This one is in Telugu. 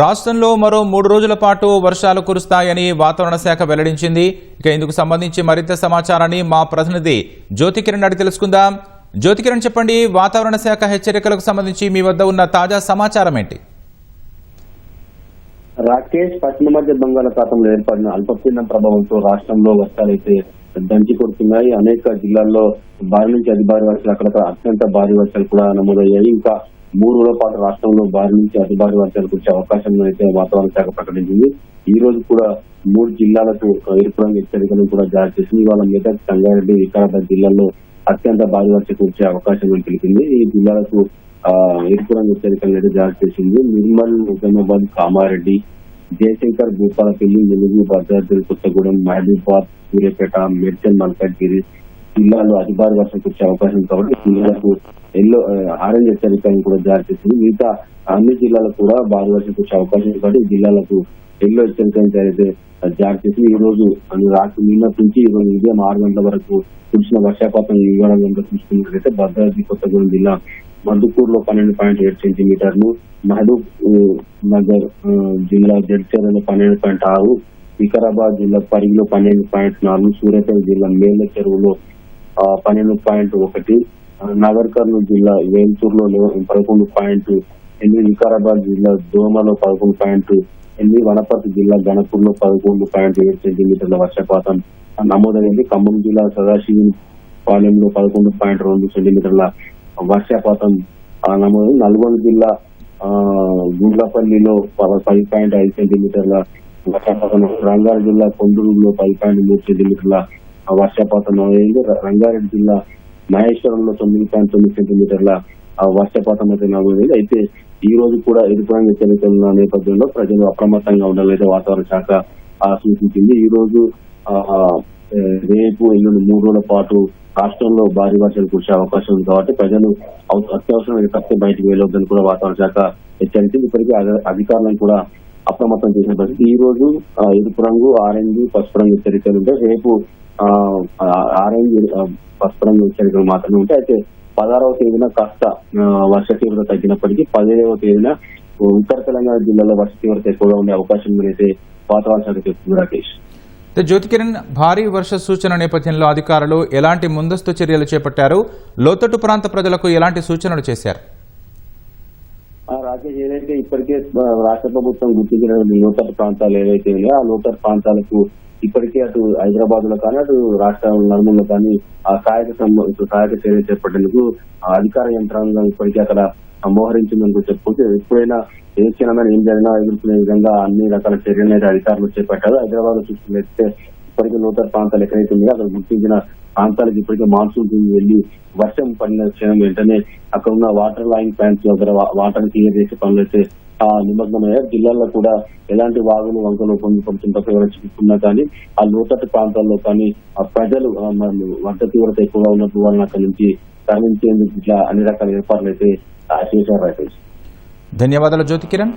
రాష్ట్రంలో మరో 3 రోజుల పాటు వర్షాలు కురుస్తాయని వాతావరణ శాఖ వెల్లడించింది. ఇక ఇందుకు సంబంధించి మరింత సమాచారాన్ని మా ప్రతినిధి జ్యోతికిరణ్ అడిగి తెలుసుకుందాం. జ్యోతికిరణ్, చెప్పండి, వాతావరణ శాఖ హెచ్చరికలకు సంబంధించి మీ వద్ద ఉన్న తాజా సమాచారం ఏంటి? రాకేష్, పశ్చిమ మధ్య బంగాళాఖాతంలో ఏర్పడిన అల్పపీడనం ప్రభావంతో రాష్ట్రంలో వర్షాలైతే దంచి కొడుతున్నాయి. అనేక జిల్లాల్లో భారీ నుంచి అతి భారీ వర్షాలు, అక్కడక్కడ అత్యంత భారీ వర్షాలు కూడా నమోదయ్యాయి. ఇంకా 3 రోజుల పాటు రాష్ట్రంలో భారీ నుంచి అతి భారీ వర్షాలు కురిసే అవకాశం అయితే వాతావరణ శాఖ ప్రకటించింది. ఈ రోజు కూడా 3 జిల్లాలకు ఎరుపు రంగు హెచ్చరికలు కూడా జారీ చేసింది. ఇవాళ మెదక్, సంగారెడ్డి, వికారాబాద్ జిల్లాల్లో అత్యంత భారీ వర్షం కురిసే అవకాశం తెలిపింది. ఈ జిల్లాలకు ఎరుపు రంగు హెచ్చరికలు అయితే జారీ చేసింది. నిర్మల్, నిజామాబాద్, కామారెడ్డి, జయశంకర్, భూపాలపల్లి, ములుగు, భద్రాద్రి కొత్తగూడెం, మహబూబాబాద్, సూర్యాపేట, మేడ్చల్, మల్కాజ్గిరి జిల్లాలో అతి భారీ వర్షం కురిసే అవకాశం కాబట్టి జిల్లాలకు ఆరెంజ్ హెచ్చరికలను కూడా జారీ చేసింది. మిగతా అన్ని జిల్లాలకు కూడా భారీ వర్షం కురిసే అవకాశం కాబట్టి జిల్లాలకు ఎల్లో హెచ్చరికలను జారీ చేసింది. ఈ రోజు రాత్రి నిన్నటి నుంచి ఈ రోజు ఉదయం 6 గంటల వరకు కురిసిన వర్షపాతం ఈ వివరాలు చూసుకున్నట్లయితే భద్రాద్రి కొత్తగూడెం జిల్లా మధుకూరులో 12.7 సెంటీమీటర్లు, మహబూబ్ నగర్ జిల్లా జడ్చర్లలో 12.6, వికారాబాద్ జిల్లా పరిగిలో 12.4, సూర్యాపేట జిల్లా మేళ్ల చెరువులో 12.1, నగర్ కర్నూలు జిల్లా వేల్చూరులో 11.8, వికారాబాద్ జిల్లా దోమలో 11.8, వనపర్తి జిల్లా గణపూర్లో 11.7 సెంటీమీటర్ల వర్షపాతం నమోదైంది. ఖమ్మం జిల్లా సదాశివం పాలెంలో 11.2 సెంటీమీటర్ల వర్షపాతం నమోదు. నల్గొండ జిల్లా గుండ్లపల్లిలో 10.5 సెంటీమీటర్ల వర్షపాతం, రంగారెడ్డి జిల్లా కొండూరులో 10.3 సెంటీమీటర్ల వర్షపాతం నమోదైంది. రంగారెడ్డి జిల్లా మహేశ్వరంలో 9.9 సెంటీమీటర్ల వర్షపాతం అయితే నమోదైంది. అయితే ఈ రోజు కూడా ఎరుపు రంగు హెచ్చరికల నేపథ్యంలో ప్రజలు అప్రమత్తంగా ఉండాలైతే వాతావరణ శాఖ సూచించింది. ఈ రోజు రేపు ఎల్లుండి 3 రోజుల పాటు రాష్ట్రంలో భారీ వర్షాలు కురిసే అవకాశం ఉంది కాబట్టి ప్రజలు అత్యవసరమైన తప్పితే బయటకు వెళ్ళొద్దని కూడా వాతావరణ శాఖ హెచ్చరించింది. ఇప్పటికీ అధికారులను కూడా అప్రమత్తం చేసిన పరిస్థితి. ఈ రోజు ఎరుపు రంగు, ఆరెంజ్, పసుపు రంగు హెచ్చరికలు ఉంటాయి. రేపు ఆరెంజ్, పసుపు రంగు హెచ్చరికలు మాత్రమే ఉంటాయి. అయితే 16వ తేదీన కాస్త వర్ష తీవ్రత తగ్గినప్పటికీ 15వ తేదీన ఉత్తర తెలంగాణ జిల్లాలో వర్ష తీవ్రత ఎక్కువగా ఉండే అవకాశం అయితే వాతావరణ శాఖ చెప్తుంది. రాకేష్, జ్యోతికిరణ్, భారీ వర్ష సూచన నేపథ్యంలో అధికారులు ఎలాంటి ముందస్తు చర్యలు చేపట్టారు? లోతట్టు ప్రాంత ప్రజలకు ఎలాంటి సూచనలు చేశారు? రాకేష్, ఏదైతే ఇప్పటికే రాష్ట్ర ప్రభుత్వం గుర్తించిన లోతట్టు ప్రాంతాలు ఏవైతే ఉన్నాయో ఆ లోతట్టు ప్రాంతాలకు ఇప్పటికే అటు హైదరాబాద్ లో కానీ అటు రాష్ట్ర నలుమూలలో కానీ ఆ సహాయక చర్యలు చేపట్టేందుకు అధికార యంత్రాంగం ఇప్పటికే అక్కడ మోహరించిందని కూడా చెప్పుకుంటే ఎప్పుడైనా ఏ క్షణమైనా ఏం జరిగినా ఎదుర్కొనే విధంగా అన్ని రకాల చర్యలు అయితే అధికారులు చేపట్టారు. హైదరాబాద్ లో చూసుకున్నట్లయితే ఇప్పటికే లోతట్టు ప్రాంతాలు ఎక్కడైతే ఉన్నాయో అక్కడ గుర్తించిన ప్రాంతాలకు ఇప్పటికే మాన్సూన్ వెళ్లి వర్షం పడిన క్షణం వెంటనే అక్కడ ఉన్న వాటర్ లైన్ ప్లాంట్స్ దగ్గర వాటర్ క్లియర్ చేసే పనులు అయితే నిమగ్నమయ్యారు. జిల్లాల్లో కూడా ఎలాంటి వాగులు, వంకలు పొందుపడుతున్న చిక్కుకున్నా కానీ ఆ లోతట్టు ప్రాంతాల్లో కానీ ఆ ప్రజలు వర్ష తీవ్రత ఎక్కువగా ఉన్నప్పుడు వాళ్ళని అక్కడి నుంచి తరలించేందుకు ఇట్లా అన్ని రకాల ఏర్పాట్లు అయితే చేశారు. ధన్యవాదాలు జ్యోతికిరణ్.